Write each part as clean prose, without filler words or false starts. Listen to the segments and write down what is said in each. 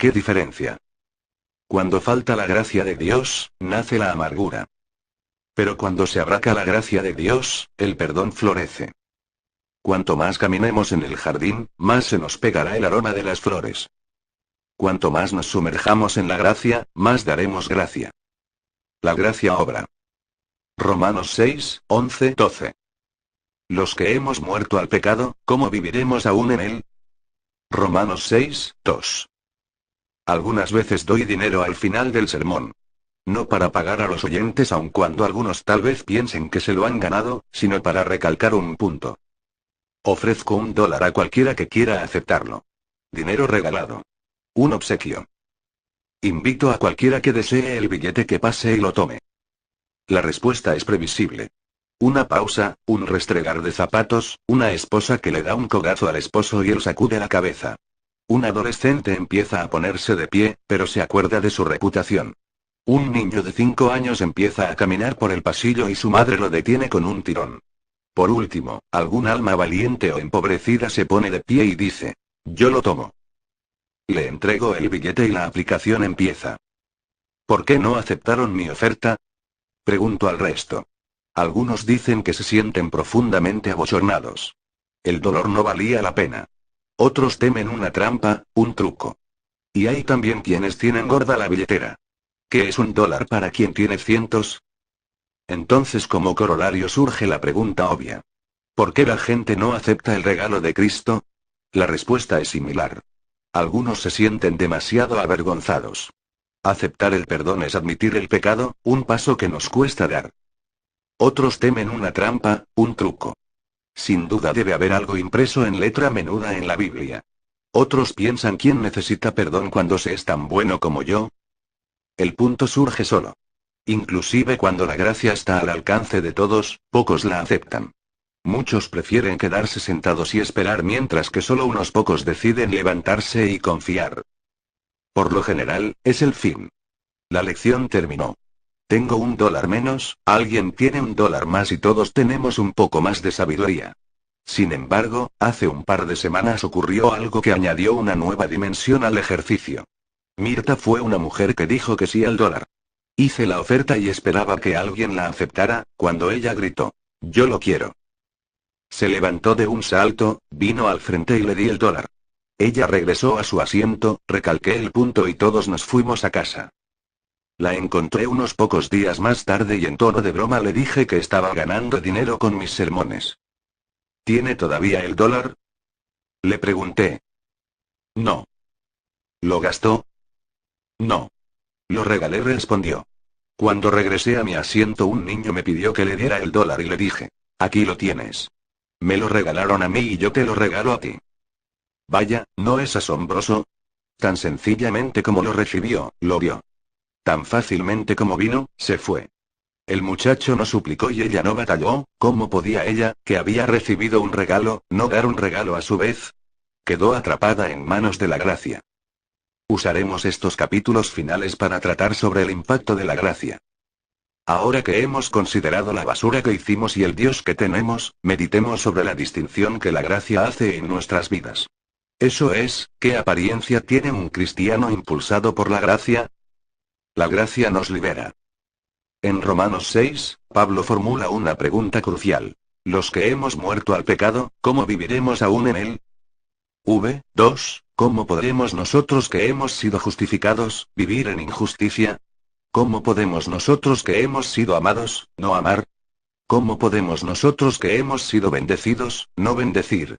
qué diferencia. Cuando falta la gracia de Dios, nace la amargura. Pero cuando se abraca la gracia de Dios, el perdón florece. Cuanto más caminemos en el jardín, más se nos pegará el aroma de las flores. Cuanto más nos sumerjamos en la gracia, más daremos gracia. La gracia obra. Romanos 6, 11, 12. Los que hemos muerto al pecado, ¿cómo viviremos aún en él? Romanos 6, 2. Algunas veces doy dinero al final del sermón. No para pagar a los oyentes aun cuando algunos tal vez piensen que se lo han ganado, sino para recalcar un punto. Ofrezco $1 a cualquiera que quiera aceptarlo. Dinero regalado. Un obsequio. Invito a cualquiera que desee el billete que pase y lo tome. La respuesta es previsible. Una pausa, un restregar de zapatos, una esposa que le da un codazo al esposo y él sacude la cabeza. Un adolescente empieza a ponerse de pie, pero se acuerda de su reputación. Un niño de 5 años empieza a caminar por el pasillo y su madre lo detiene con un tirón. Por último, algún alma valiente o empobrecida se pone de pie y dice: yo lo tomo. Le entrego el billete y la aplicación empieza. ¿Por qué no aceptaron mi oferta? Pregunto al resto. Algunos dicen que se sienten profundamente abochornados. El dolor no valía la pena. Otros temen una trampa, un truco. Y hay también quienes tienen gorda la billetera. ¿Qué es $1 para quien tiene cientos? Entonces, como corolario surge la pregunta obvia. ¿Por qué la gente no acepta el regalo de Cristo? La respuesta es similar. Algunos se sienten demasiado avergonzados. Aceptar el perdón es admitir el pecado, un paso que nos cuesta dar. Otros temen una trampa, un truco. Sin duda debe haber algo impreso en letra menuda en la Biblia. Otros piensan: ¿quién necesita perdón cuando se es tan bueno como yo? El punto surge solo. Inclusive cuando la gracia está al alcance de todos, pocos la aceptan. Muchos prefieren quedarse sentados y esperar mientras que solo unos pocos deciden levantarse y confiar. Por lo general, es el fin. La lección terminó. Tengo $1 menos, alguien tiene $1 más y todos tenemos un poco más de sabiduría. Sin embargo, hace un par de semanas ocurrió algo que añadió una nueva dimensión al ejercicio. Mirta fue una mujer que dijo que sí al dólar. Hice la oferta y esperaba que alguien la aceptara, cuando ella gritó: yo lo quiero. Se levantó de un salto, vino al frente y le di el $1. Ella regresó a su asiento, recalqué el punto y todos nos fuimos a casa. La encontré unos pocos días más tarde y en tono de broma le dije que estaba ganando dinero con mis sermones. ¿Tiene todavía el $1? Le pregunté. No. ¿Lo gastó? No. Lo regalé, respondió. Cuando regresé a mi asiento, un niño me pidió que le diera el $1 y le dije: aquí lo tienes. Me lo regalaron a mí y yo te lo regalo a ti. Vaya, ¿no es asombroso? Tan sencillamente como lo recibió, lo dio. Tan fácilmente como vino, se fue. El muchacho no suplicó y ella no batalló. ¿Cómo podía ella, que había recibido un regalo, no dar un regalo a su vez? Quedó atrapada en manos de la gracia. Usaremos estos capítulos finales para tratar sobre el impacto de la gracia. Ahora que hemos considerado la basura que hicimos y el Dios que tenemos, meditemos sobre la distinción que la gracia hace en nuestras vidas. Eso es, ¿qué apariencia tiene un cristiano impulsado por la gracia? La gracia nos libera. En Romanos 6, Pablo formula una pregunta crucial. Los que hemos muerto al pecado, ¿cómo viviremos aún en él? 2. ¿Cómo podremos nosotros que hemos sido justificados, vivir en injusticia? ¿Cómo podemos nosotros que hemos sido amados, no amar? ¿Cómo podemos nosotros que hemos sido bendecidos, no bendecir?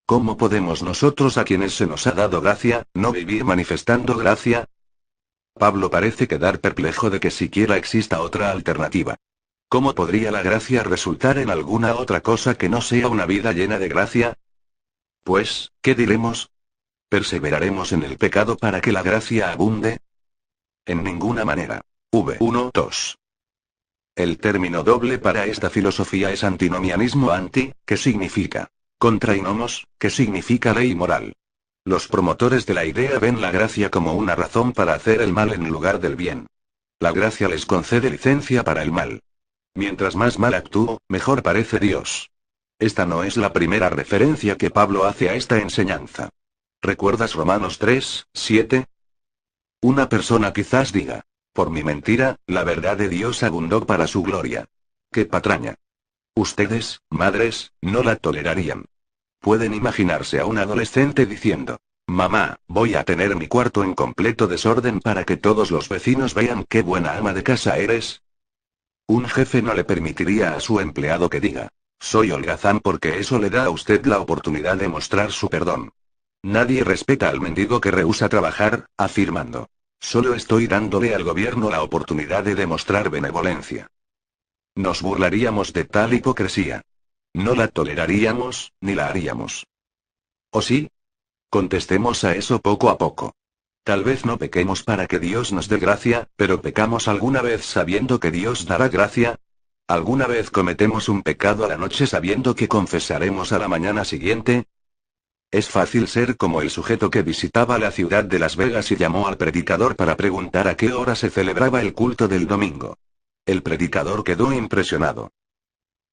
¿Cómo podemos nosotros a quienes se nos ha dado gracia, no vivir manifestando gracia? Pablo parece quedar perplejo de que siquiera exista otra alternativa. ¿Cómo podría la gracia resultar en alguna otra cosa que no sea una vida llena de gracia? Pues, ¿qué diremos? ¿Perseveraremos en el pecado para que la gracia abunde? En ninguna manera. 2. El término doble para esta filosofía es antinomianismo que significa contra, y nomos, que significa ley moral. Los promotores de la idea ven la gracia como una razón para hacer el mal en lugar del bien. La gracia les concede licencia para el mal. Mientras más mal actúo, mejor parece Dios. Esta no es la primera referencia que Pablo hace a esta enseñanza. ¿Recuerdas Romanos 3, 7? Una persona quizás diga: por mi mentira, la verdad de Dios abundó para su gloria. ¡Qué patraña! Ustedes, madres, no la tolerarían. Pueden imaginarse a un adolescente diciendo: mamá, voy a tener mi cuarto en completo desorden para que todos los vecinos vean qué buena ama de casa eres. Un jefe no le permitiría a su empleado que diga: soy holgazán, porque eso le da a usted la oportunidad de mostrar su perdón. Nadie respeta al mendigo que rehúsa trabajar, afirmando: solo estoy dándole al gobierno la oportunidad de demostrar benevolencia. Nos burlaríamos de tal hipocresía. No la toleraríamos, ni la haríamos. ¿O sí? Contestemos a eso poco a poco. Tal vez no pequemos para que Dios nos dé gracia, pero ¿pecamos alguna vez sabiendo que Dios dará gracia? ¿Alguna vez cometemos un pecado a la noche sabiendo que confesaremos a la mañana siguiente? Es fácil ser como el sujeto que visitaba la ciudad de Las Vegas y llamó al predicador para preguntar a qué hora se celebraba el culto del domingo. El predicador quedó impresionado.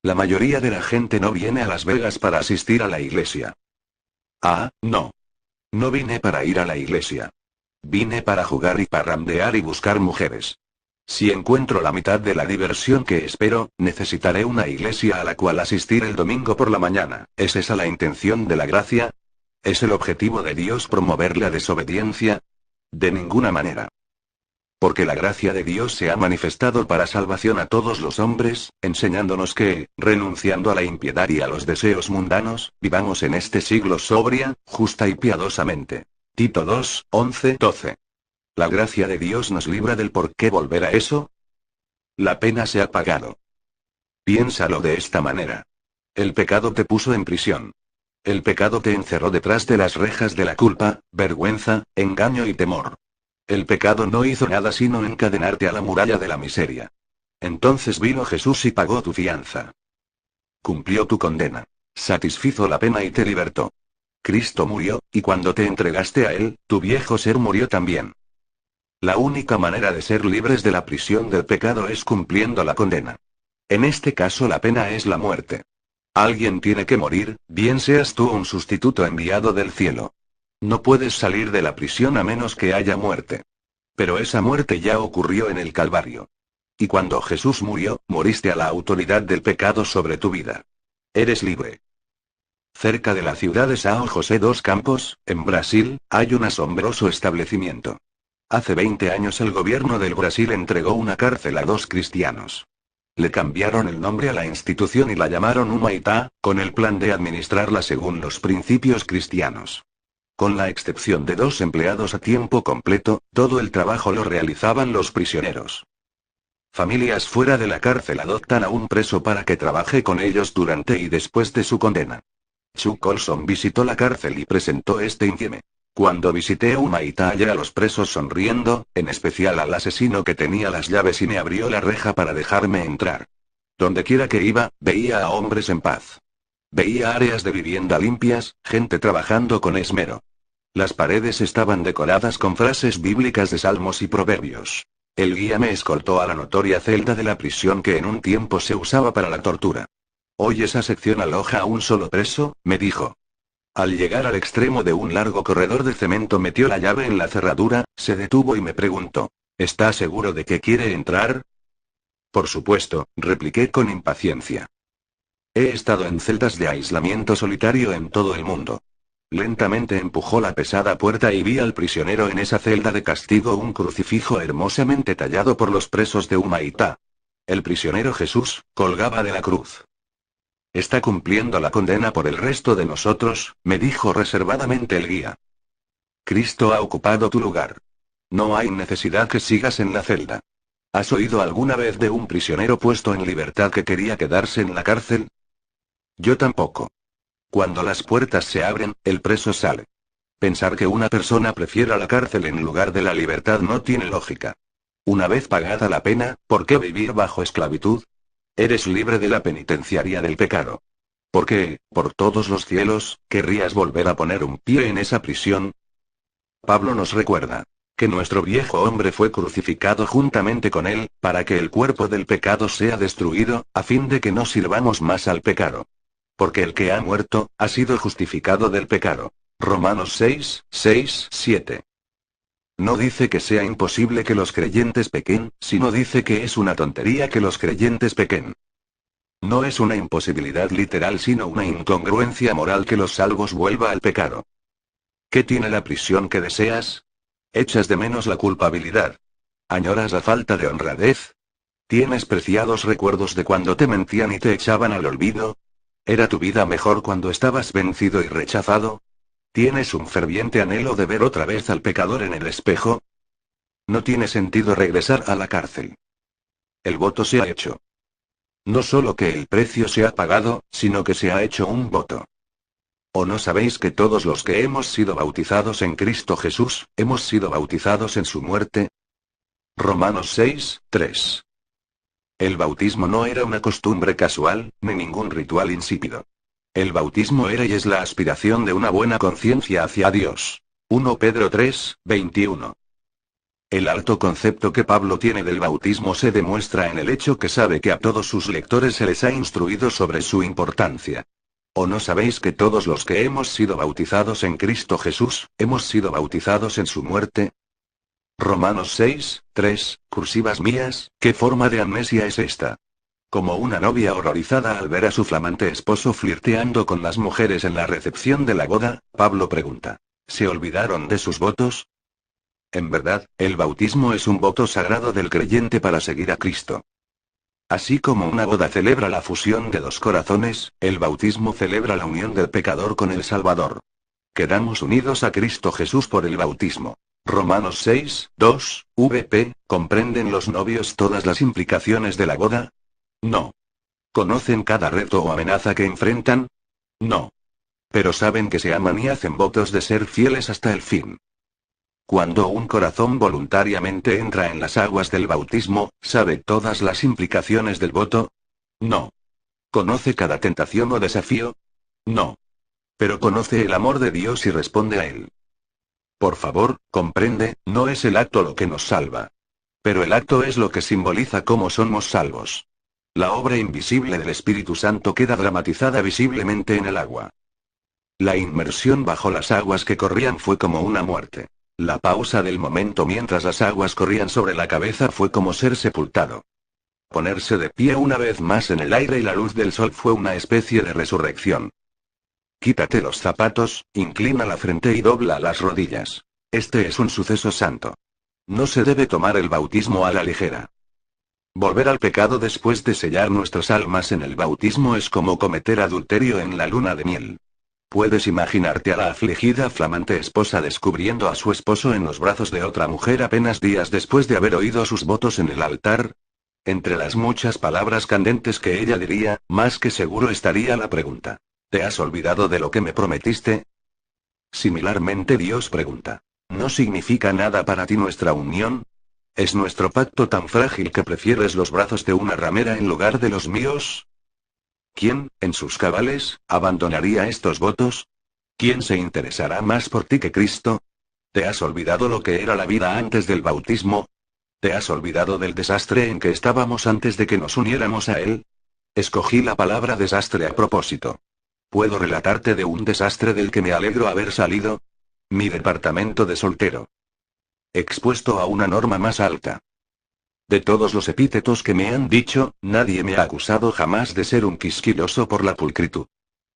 La mayoría de la gente no viene a Las Vegas para asistir a la iglesia. Ah, no. No vine para ir a la iglesia. Vine para jugar y parrandear y buscar mujeres. Si encuentro la mitad de la diversión que espero, necesitaré una iglesia a la cual asistir el domingo por la mañana. ¿Es esa la intención de la gracia? ¿Es el objetivo de Dios promover la desobediencia? De ninguna manera. Porque la gracia de Dios se ha manifestado para salvación a todos los hombres, enseñándonos que, renunciando a la impiedad y a los deseos mundanos, vivamos en este siglo sobria, justa y piadosamente. Tito 2, 11, 12. ¿La gracia de Dios nos libra del por qué volver a eso? La pena se ha pagado. Piénsalo de esta manera. El pecado te puso en prisión. El pecado te encerró detrás de las rejas de la culpa, vergüenza, engaño y temor. El pecado no hizo nada sino encadenarte a la muralla de la miseria. Entonces vino Jesús y pagó tu fianza. Cumplió tu condena. Satisfizo la pena y te libertó. Cristo murió, y cuando te entregaste a Él, tu viejo ser murió también. La única manera de ser libres de la prisión del pecado es cumpliendo la condena. En este caso la pena es la muerte. Alguien tiene que morir, bien seas tú un sustituto enviado del cielo. No puedes salir de la prisión a menos que haya muerte. Pero esa muerte ya ocurrió en el Calvario. Y cuando Jesús murió, moriste a la autoridad del pecado sobre tu vida. Eres libre. Cerca de la ciudad de São José dos Campos, en Brasil, hay un asombroso establecimiento. Hace 20 años el gobierno del Brasil entregó una cárcel a 2 cristianos. Le cambiaron el nombre a la institución y la llamaron Humaitá, con el plan de administrarla según los principios cristianos. Con la excepción de 2 empleados a tiempo completo, todo el trabajo lo realizaban los prisioneros. Familias fuera de la cárcel adoptan a un preso para que trabaje con ellos durante y después de su condena. Chuck Colson visitó la cárcel y presentó este informe. Cuando visité Humaitá hallé a los presos sonriendo, en especial al asesino que tenía las llaves y me abrió la reja para dejarme entrar. Dondequiera que iba, veía a hombres en paz. Veía áreas de vivienda limpias, gente trabajando con esmero. Las paredes estaban decoradas con frases bíblicas de salmos y proverbios. El guía me escoltó a la notoria celda de la prisión que en un tiempo se usaba para la tortura. Hoy esa sección aloja a un solo preso, me dijo. Al llegar al extremo de un largo corredor de cemento metió la llave en la cerradura, se detuvo y me preguntó: ¿está seguro de que quiere entrar? Por supuesto, repliqué con impaciencia. He estado en celdas de aislamiento solitario en todo el mundo. Lentamente empujó la pesada puerta y vi al prisionero en esa celda de castigo, un crucifijo hermosamente tallado por los presos de Humaitá. El prisionero Jesús, colgaba de la cruz. Está cumpliendo la condena por el resto de nosotros, me dijo reservadamente el guía. Cristo ha ocupado tu lugar. No hay necesidad que sigas en la celda. ¿Has oído alguna vez de un prisionero puesto en libertad que quería quedarse en la cárcel? Yo tampoco. Cuando las puertas se abren, el preso sale. Pensar que una persona prefiera la cárcel en lugar de la libertad no tiene lógica. Una vez pagada la pena, ¿por qué vivir bajo esclavitud? Eres libre de la penitenciaria del pecado. ¿Por qué, por todos los cielos, querrías volver a poner un pie en esa prisión? Pablo nos recuerda que nuestro viejo hombre fue crucificado juntamente con él, para que el cuerpo del pecado sea destruido, a fin de que no sirvamos más al pecado. Porque el que ha muerto, ha sido justificado del pecado. Romanos 6, 6, 7. No dice que sea imposible que los creyentes pequen, sino dice que es una tontería que los creyentes pequen. No es una imposibilidad literal sino una incongruencia moral que los salvos vuelva al pecado. ¿Qué tiene la prisión que deseas? ¿Echas de menos la culpabilidad? ¿Añoras la falta de honradez? ¿Tienes preciados recuerdos de cuando te mentían y te echaban al olvido? ¿Era tu vida mejor cuando estabas vencido y rechazado? ¿Tienes un ferviente anhelo de ver otra vez al pecador en el espejo? No tiene sentido regresar a la cárcel. El voto se ha hecho. No solo que el precio se ha pagado, sino que se ha hecho un voto. ¿O no sabéis que todos los que hemos sido bautizados en Cristo Jesús, hemos sido bautizados en su muerte? Romanos 6, 3. El bautismo no era una costumbre casual, ni ningún ritual insípido. El bautismo era y es la aspiración de una buena conciencia hacia Dios. 1 Pedro 3, 21. El alto concepto que Pablo tiene del bautismo se demuestra en el hecho que sabe que a todos sus lectores se les ha instruido sobre su importancia. ¿O no sabéis que todos los que hemos sido bautizados en Cristo Jesús, hemos sido bautizados en su muerte? Romanos 6, 3, cursivas mías, ¿qué forma de amnesia es esta? Como una novia horrorizada al ver a su flamante esposo flirteando con las mujeres en la recepción de la boda, Pablo pregunta, ¿se olvidaron de sus votos? En verdad, el bautismo es un voto sagrado del creyente para seguir a Cristo. Así como una boda celebra la fusión de dos corazones, el bautismo celebra la unión del pecador con el Salvador. Quedamos unidos a Cristo Jesús por el bautismo. Romanos 6, 2, vp, ¿comprenden los novios todas las implicaciones de la boda? No. ¿Conocen cada reto o amenaza que enfrentan? No. Pero saben que se aman y hacen votos de ser fieles hasta el fin. Cuando un corazón voluntariamente entra en las aguas del bautismo, ¿sabe todas las implicaciones del voto? No. ¿Conoce cada tentación o desafío? No. Pero conoce el amor de Dios y responde a él. Por favor, comprende, no es el acto lo que nos salva. Pero el acto es lo que simboliza cómo somos salvos. La obra invisible del Espíritu Santo queda dramatizada visiblemente en el agua. La inmersión bajo las aguas que corrían fue como una muerte. La pausa del momento mientras las aguas corrían sobre la cabeza fue como ser sepultado. Ponerse de pie una vez más en el aire y la luz del sol fue una especie de resurrección. Quítate los zapatos, inclina la frente y dobla las rodillas. Este es un suceso santo. No se debe tomar el bautismo a la ligera. Volver al pecado después de sellar nuestras almas en el bautismo es como cometer adulterio en la luna de miel. Puedes imaginarte a la afligida flamante esposa descubriendo a su esposo en los brazos de otra mujer apenas días después de haber oído sus votos en el altar. Entre las muchas palabras candentes que ella diría, más que seguro estaría la pregunta: ¿te has olvidado de lo que me prometiste? Similarmente Dios pregunta: ¿no significa nada para ti nuestra unión? ¿Es nuestro pacto tan frágil que prefieres los brazos de una ramera en lugar de los míos? ¿Quién, en sus cabales, abandonaría estos votos? ¿Quién se interesará más por ti que Cristo? ¿Te has olvidado lo que era la vida antes del bautismo? ¿Te has olvidado del desastre en que estábamos antes de que nos uniéramos a Él? Escogí la palabra desastre a propósito. ¿Puedo relatarte de un desastre del que me alegro haber salido? Mi departamento de soltero. Expuesto a una norma más alta. De todos los epítetos que me han dicho, nadie me ha acusado jamás de ser un quisquilloso por la pulcritud.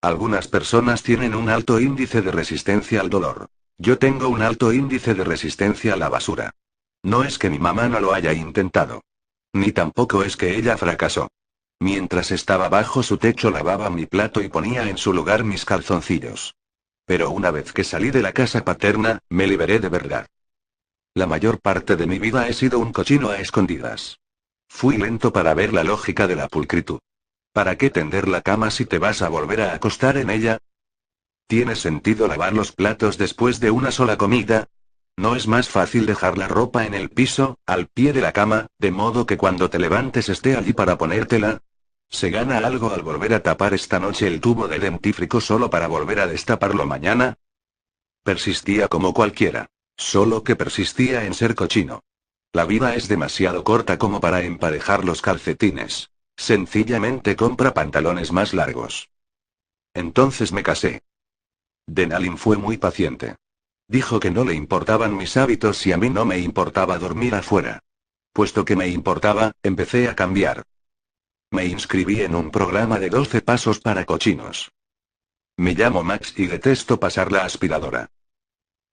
Algunas personas tienen un alto índice de resistencia al dolor. Yo tengo un alto índice de resistencia a la basura. No es que mi mamá no lo haya intentado. Ni tampoco es que ella fracasó. Mientras estaba bajo su techo lavaba mi plato y ponía en su lugar mis calzoncillos. Pero una vez que salí de la casa paterna, me liberé de verdad. La mayor parte de mi vida he sido un cochino a escondidas. Fui lento para ver la lógica de la pulcritud. ¿Para qué tender la cama si te vas a volver a acostar en ella? ¿Tiene sentido lavar los platos después de una sola comida? ¿No es más fácil dejar la ropa en el piso, al pie de la cama, de modo que cuando te levantes esté allí para ponértela? ¿Se gana algo al volver a tapar esta noche el tubo de dentífrico solo para volver a destaparlo mañana? Persistía como cualquiera. Solo que persistía en ser cochino. La vida es demasiado corta como para emparejar los calcetines. Sencillamente compra pantalones más largos. Entonces me casé. Denalin fue muy paciente. Dijo que no le importaban mis hábitos y a mí no me importaba dormir afuera. Puesto que me importaba, empecé a cambiar. Me inscribí en un programa de 12 pasos para cochinos. Me llamo Max y detesto pasar la aspiradora.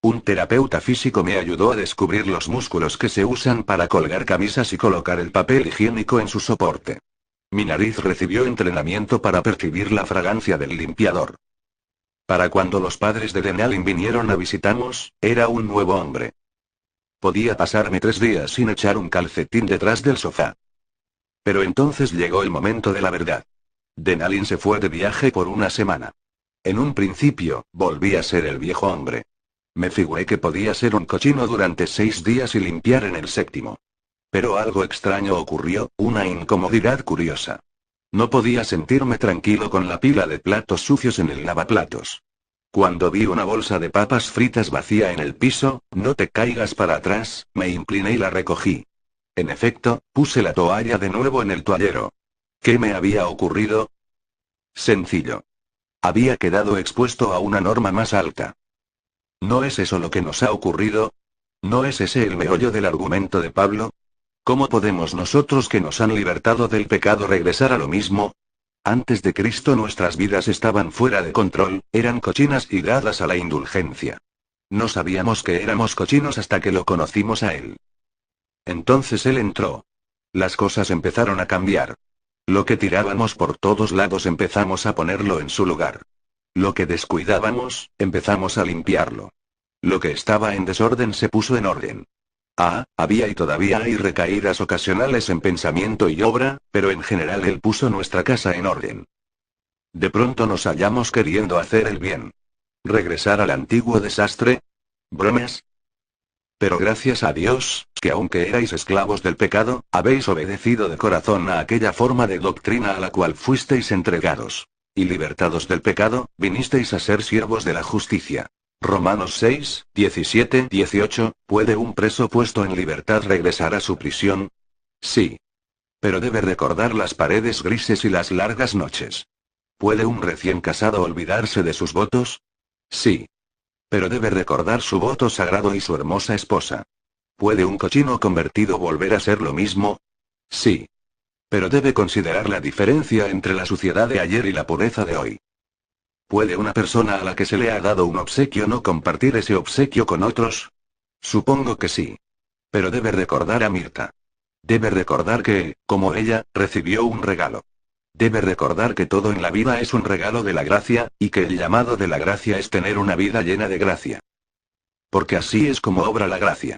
Un terapeuta físico me ayudó a descubrir los músculos que se usan para colgar camisas y colocar el papel higiénico en su soporte. Mi nariz recibió entrenamiento para percibir la fragancia del limpiador. Para cuando los padres de Denalin vinieron a visitarnos, era un nuevo hombre. Podía pasarme 3 días sin echar un calcetín detrás del sofá. Pero entonces llegó el momento de la verdad. Denalin se fue de viaje por una semana. En un principio, volví a ser el viejo hombre. Me figuré que podía ser un cochino durante 6 días y limpiar en el 7º. Pero algo extraño ocurrió, una incomodidad curiosa. No podía sentirme tranquilo con la pila de platos sucios en el lavaplatos. Cuando vi una bolsa de papas fritas vacía en el piso, no te caigas para atrás, me incliné y la recogí. En efecto, puse la toalla de nuevo en el toallero. ¿Qué me había ocurrido? Sencillo. Había quedado expuesto a una norma más alta. ¿No es eso lo que nos ha ocurrido? ¿No es ese el meollo del argumento de Pablo? ¿Cómo podemos nosotros que nos han libertado del pecado regresar a lo mismo? Antes de Cristo nuestras vidas estaban fuera de control, eran cochinas y dadas a la indulgencia. No sabíamos que éramos cochinos hasta que lo conocimos a Él. Entonces Él entró. Las cosas empezaron a cambiar. Lo que tirábamos por todos lados empezamos a ponerlo en su lugar. Lo que descuidábamos, empezamos a limpiarlo. Lo que estaba en desorden se puso en orden. Había y todavía hay recaídas ocasionales en pensamiento y obra, pero en general Él puso nuestra casa en orden. De pronto nos hallamos queriendo hacer el bien. ¿Regresar al antiguo desastre? ¿Bromas? Pero gracias a Dios, que aunque erais esclavos del pecado, habéis obedecido de corazón a aquella forma de doctrina a la cual fuisteis entregados. Y libertados del pecado, vinisteis a ser siervos de la justicia. Romanos 6, 17, 18, ¿puede un preso puesto en libertad regresar a su prisión? Sí. Pero debe recordar las paredes grises y las largas noches. ¿Puede un recién casado olvidarse de sus votos? Sí. Pero debe recordar su voto sagrado y su hermosa esposa. ¿Puede un cochino convertido volver a ser lo mismo? Sí. Pero debe considerar la diferencia entre la suciedad de ayer y la pureza de hoy. ¿Puede una persona a la que se le ha dado un obsequio no compartir ese obsequio con otros? Supongo que sí. Pero debe recordar a Mirta. Debe recordar que, como ella, recibió un regalo. Debe recordar que todo en la vida es un regalo de la gracia, y que el llamado de la gracia es tener una vida llena de gracia. Porque así es como obra la gracia.